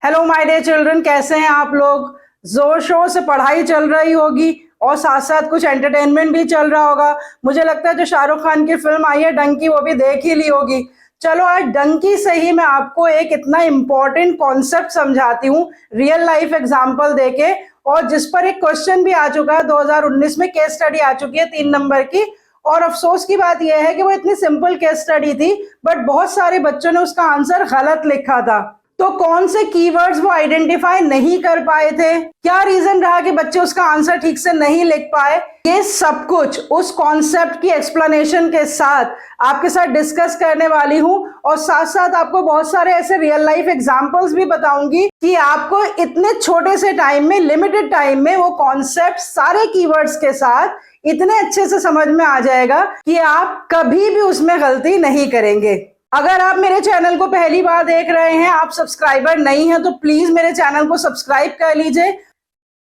Hello my dear children, कैसे हैं आप लोग। जोर शोर से पढ़ाई चल रही होगी और साथ साथ कुछ एंटरटेनमेंट भी चल रहा होगा। मुझे लगता है जो शाहरुख खान की फिल्म आई है डंकी, वो भी देख ही ली होगी। चलो आज डंकी से ही मैं आपको एक इतना इम्पोर्टेंट कॉन्सेप्ट समझाती हूँ रियल लाइफ एग्जाम्पल देके, और जिस पर एक क्वेश्चन भी आ चुका है 2019 में, केस स्टडी आ चुकी है 3 नंबर की। और अफसोस की बात यह है कि वो इतनी सिंपल केस स्टडी थी, बट बहुत सारे बच्चों ने उसका आंसर गलत लिखा था। तो कौन से कीवर्ड्स वो आइडेंटिफाई नहीं कर पाए थे, क्या रीजन रहा कि बच्चे उसका आंसर ठीक से नहीं लिख पाए, ये सब कुछ उस कॉन्सेप्ट की एक्सप्लेनेशन के साथ आपके साथ डिस्कस करने वाली हूं। और साथ साथ आपको बहुत सारे ऐसे रियल लाइफ एग्जांपल्स भी बताऊंगी कि आपको इतने छोटे से टाइम में, लिमिटेड टाइम में, वो कॉन्सेप्ट सारे कीवर्ड्स के साथ इतने अच्छे से समझ में आ जाएगा कि आप कभी भी उसमें गलती नहीं करेंगे। अगर आप मेरे चैनल को पहली बार देख रहे हैं, आप सब्सक्राइबर नहीं हैं, तो प्लीज मेरे चैनल को सब्सक्राइब कर लीजिए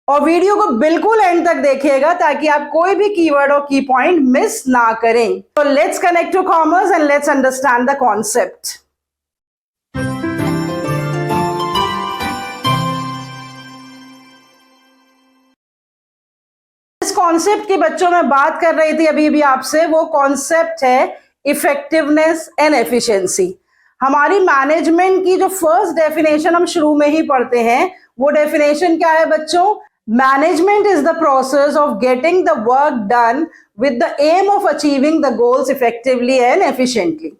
और वीडियो को बिल्कुल एंड तक देखिएगा ताकि आप कोई भी कीवर्ड और की पॉइंट मिस ना करें। तो let's connect to commerce and let's understand the concept. इस कॉन्सेप्ट की बच्चों में बात कर रही थी अभी भी आपसे, वो कॉन्सेप्ट है इफेक्टिवनेस एंड एफिशिएंसी। हमारी मैनेजमेंट की जो फर्स्ट डेफिनेशन हम शुरू में ही पढ़ते हैं, वो डेफिनेशन क्या है बच्चों? Management is the process of getting the work done with the aim of achieving the goals effectively and efficiently.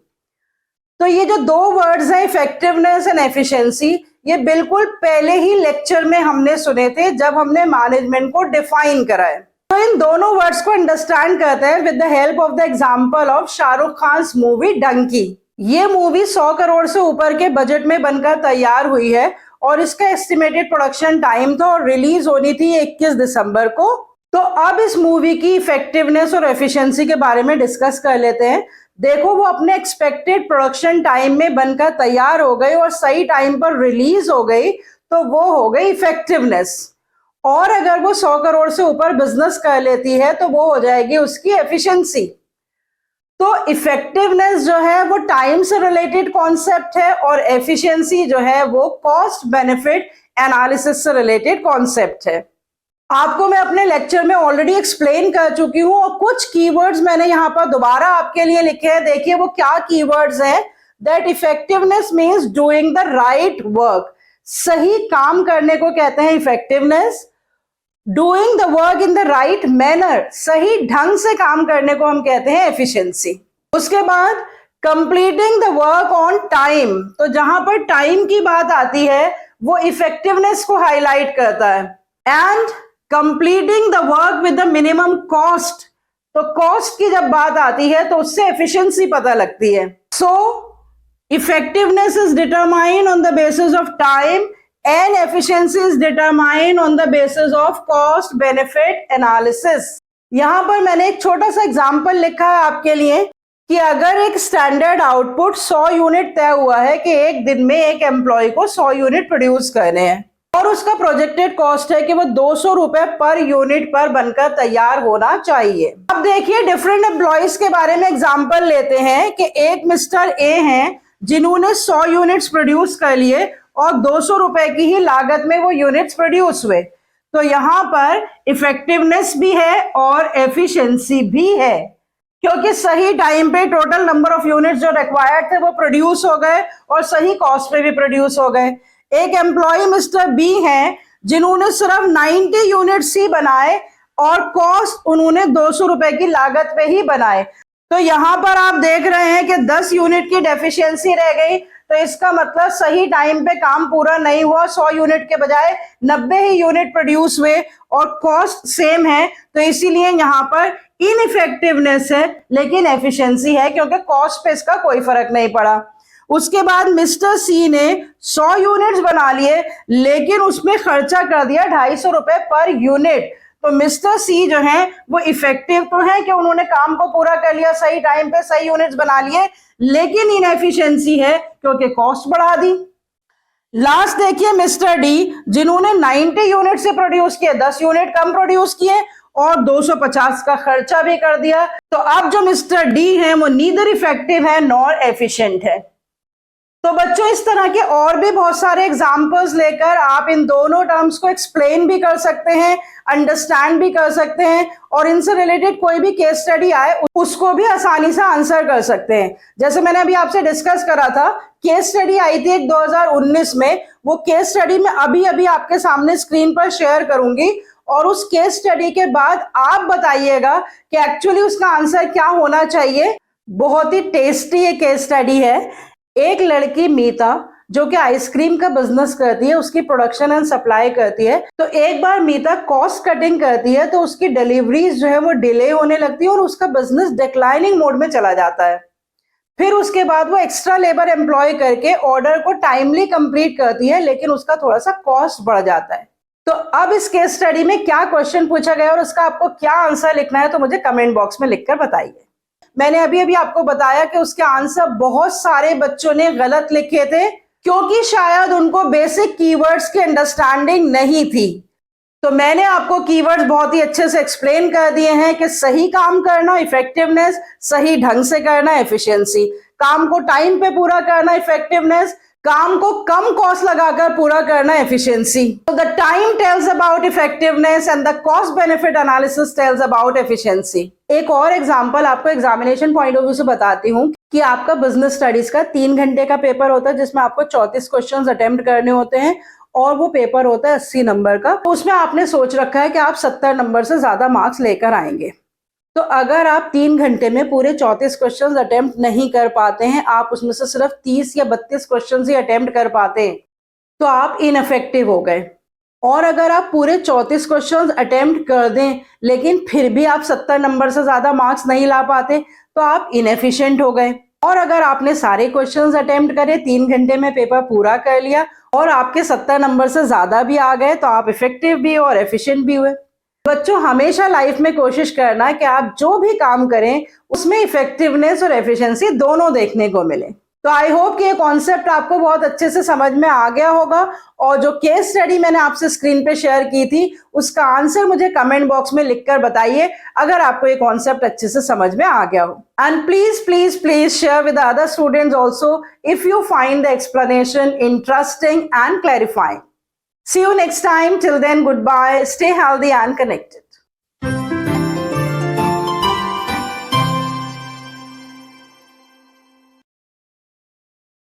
तो ये जो दो वर्ड्स हैं, इफेक्टिवनेस एंड एफिशिएंसी, ये बिल्कुल पहले ही लेक्चर में हमने सुने थे जब हमने मैनेजमेंट को डिफाइन करा है। तो इन दोनों वर्ड्स को अंडरस्टैंड करते हैं with the help of the example of Shahrukh Khan movie Dunki. ये मूवी 100 करोड़ से ऊपर के बजट में बनकर तैयार हुई है और इसका एस्टिमेटेड प्रोडक्शन टाइम था और रिलीज होनी थी 21 दिसंबर को। तो अब इस मूवी की इफेक्टिवनेस और एफिशिएंसी के बारे में डिस्कस कर लेते हैं। देखो, वो अपने एक्सपेक्टेड प्रोडक्शन टाइम में बनकर तैयार हो गई और सही टाइम पर रिलीज हो गई, तो वो हो गई इफेक्टिवनेस। और अगर वो 100 करोड़ से ऊपर बिजनेस कर लेती है तो वो हो जाएगी उसकी एफिशिएंसी। तो इफेक्टिवनेस जो है वो टाइम से रिलेटेड कॉन्सेप्ट है और एफिशिएंसी जो है वो कॉस्ट बेनिफिट एनालिसिस से रिलेटेड कॉन्सेप्ट है। आपको मैं अपने लेक्चर में ऑलरेडी एक्सप्लेन कर चुकी हूं और कुछ कीवर्ड्स मैंने यहां पर दोबारा आपके लिए लिखे हैं। देखिए वो क्या कीवर्ड्स हैं। That effectiveness means doing the right work. सही काम करने को कहते हैं effectiveness. Doing the work in the right manner, सही ढंग से काम करने को हम कहते हैं एफिशिएंसी। उसके बाद completing the work on time, तो जहां पर टाइम की बात आती है वो इफेक्टिवनेस को हाईलाइट करता है। And completing the work with the minimum cost, तो कॉस्ट की जब बात आती है तो उससे एफिशिएंसी पता लगती है। So effectiveness is determined on the basis of time and efficiency is determined on the basis of cost benefit analysis। यहां पर मैंने एक छोटा सा एग्जांपल लिखा है आपके लिए कि अगर एक स्टैंडर्ड आउटपुट 100 यूनिट तय हुआ है कि एक दिन में एक एम्प्लॉय को 100 यूनिट प्रोड्यूस करने हैं और उसका प्रोजेक्टेड कॉस्ट है कि वो 200 रुपए पर यूनिट पर बनकर तैयार होना चाहिए। अब देखिए डिफरेंट एम्प्लॉयज के बारे में एग्जांपल लेते हैं कि एक मिस्टर ए हैं जिन्होंने 100 यूनिट्स प्रोड्यूस कर लिए और 200 रुपए की ही लागत में वो यूनिट्स प्रोड्यूस हुए। तो यहां पर इफेक्टिवनेस भी है और एफिशिएंसी भी है, क्योंकि सही टाइम पे टोटल नंबर ऑफ यूनिट्स जो रिक्वायर्ड थे वो प्रोड्यूस हो गए और सही कॉस्ट पे भी प्रोड्यूस हो गए। एक एम्प्लॉय मिस्टर बी हैं जिन्होंने सिर्फ 90 यूनिट्स ही बनाए और कॉस्ट उन्होंने 200 रुपए की लागत पे ही बनाए। तो यहां पर आप देख रहे हैं कि 10 यूनिट की डेफिशिएंसी रह गई। तो इसका मतलब सही टाइम पे काम पूरा नहीं हुआ, 100 यूनिट के बजाय 90 ही यूनिट प्रोड्यूस हुए और कॉस्ट सेम है। तो इसीलिए यहाँ पर इनइफेक्टिवनेस है लेकिन एफिशिएंसी है, क्योंकि कॉस्ट पे इसका कोई फर्क नहीं पड़ा। उसके बाद मिस्टर सी ने 100 यूनिट्स बना लिए लेकिन उसमें खर्चा कर दिया 250 रुपए पर यूनिट। तो मिस्टर सी जो है वो इफेक्टिव तो है कि उन्होंने काम को पूरा कर लिया, सही टाइम पे सही यूनिट्स बना लिए, लेकिन इनएफिशिएंसी है क्योंकि कॉस्ट बढ़ा दी। लास्ट देखिए मिस्टर डी जिन्होंने 90 यूनिट से प्रोड्यूस किए, 10 यूनिट कम प्रोड्यूस किए और 250 का खर्चा भी कर दिया। तो अब जो मिस्टर डी है वो नीदर इफेक्टिव है नॉर एफिशिएंट है। तो बच्चों इस तरह के और भी बहुत सारे एग्जाम्पल्स लेकर आप इन दोनों टर्म्स को एक्सप्लेन भी कर सकते हैं, अंडरस्टैंड भी कर सकते हैं, और इनसे रिलेटेड कोई भी केस स्टडी आए उसको भी आसानी से आंसर कर सकते हैं। जैसे मैंने अभी आपसे डिस्कस करा था, केस स्टडी आई थी एक 2019 में, वो केस स्टडी मैं अभी अभी आपके सामने स्क्रीन पर शेयर करूंगी, और उस केस स्टडी के बाद आप बताइएगा कि एक्चुअली उसका आंसर क्या होना चाहिए। बहुत ही टेस्टी ये केस स्टडी है। एक लड़की मीता जो कि आइसक्रीम का बिजनेस करती है, उसकी प्रोडक्शन एंड सप्लाई करती है। तो एक बार मीता कॉस्ट कटिंग करती है तो उसकी डिलीवरीज जो है वो डिले होने लगती है और उसका बिजनेस डिक्लाइनिंग मोड में चला जाता है। फिर उसके बाद वो एक्स्ट्रा लेबर एम्प्लॉय करके ऑर्डर को टाइमली कंप्लीट करती है, लेकिन उसका थोड़ा सा कॉस्ट बढ़ जाता है। तो अब इस केस स्टडी में क्या क्वेश्चन पूछा गया और उसका आपको क्या आंसर लिखना है, तो मुझे कमेंट बॉक्स में लिखकर बताइए। मैंने अभी अभी आपको बताया कि उसके आंसर बहुत सारे बच्चों ने गलत लिखे थे, क्योंकि शायद उनको बेसिक कीवर्ड्स की अंडरस्टैंडिंग नहीं थी। तो मैंने आपको कीवर्ड्स बहुत ही अच्छे से एक्सप्लेन कर दिए हैं कि सही काम करना इफेक्टिवनेस, सही ढंग से करना एफिशिएंसी, काम को टाइम पे पूरा करना इफेक्टिवनेस, काम को कम कॉस्ट लगाकर पूरा करना एफिशिएंसी। तो the time tells about effectiveness and the cost benefit analysis tells about efficiency. एक और एग्जांपल आपको एग्जामिनेशन पॉइंट ऑफ व्यू से बताती हूँ कि आपका बिजनेस स्टडीज का 3 घंटे का पेपर होता है, जिसमें आपको 34 क्वेश्चंस अटेम्प्ट करने होते हैं, और वो पेपर होता है 80 नंबर का। तो उसमें आपने सोच रखा है कि आप 70 नंबर से ज्यादा मार्क्स लेकर आएंगे। तो अगर आप 3 घंटे में पूरे 34 क्वेश्चंस अटेम्प्ट नहीं कर पाते हैं, आप उसमें से सिर्फ 30 या 32 क्वेश्चंस ही अटेम्प्ट कर पाते हैं, तो आप इनइफेक्टिव हो गए। और अगर आप पूरे 34 क्वेश्चंस अटेम्प्ट कर दें लेकिन फिर भी आप 70 नंबर से ज्यादा मार्क्स नहीं ला पाते, तो आप इनएफिशिएंट हो गए। और अगर आपने सारे क्वेश्चंस अटेम्प्ट करे, 3 घंटे में पेपर पूरा कर लिया और आपके 70 नंबर से ज्यादा भी आ गए, तो आप इफेक्टिव भी और एफिशिएंट भी हुए। बच्चों हमेशा लाइफ में कोशिश करना कि आप जो भी काम करें उसमें इफेक्टिवनेस और एफिशिएंसी दोनों देखने को मिले। तो आई होप कि ये कॉन्सेप्ट आपको बहुत अच्छे से समझ में आ गया होगा, और जो केस स्टडी मैंने आपसे स्क्रीन पे शेयर की थी उसका आंसर मुझे कमेंट बॉक्स में लिखकर बताइए अगर आपको ये कॉन्सेप्ट अच्छे से समझ में आ गया हो। And please please please share with other students also if you find the explanation interesting and clarifying. See you next time. Till then, goodbye. Stay healthy and connected.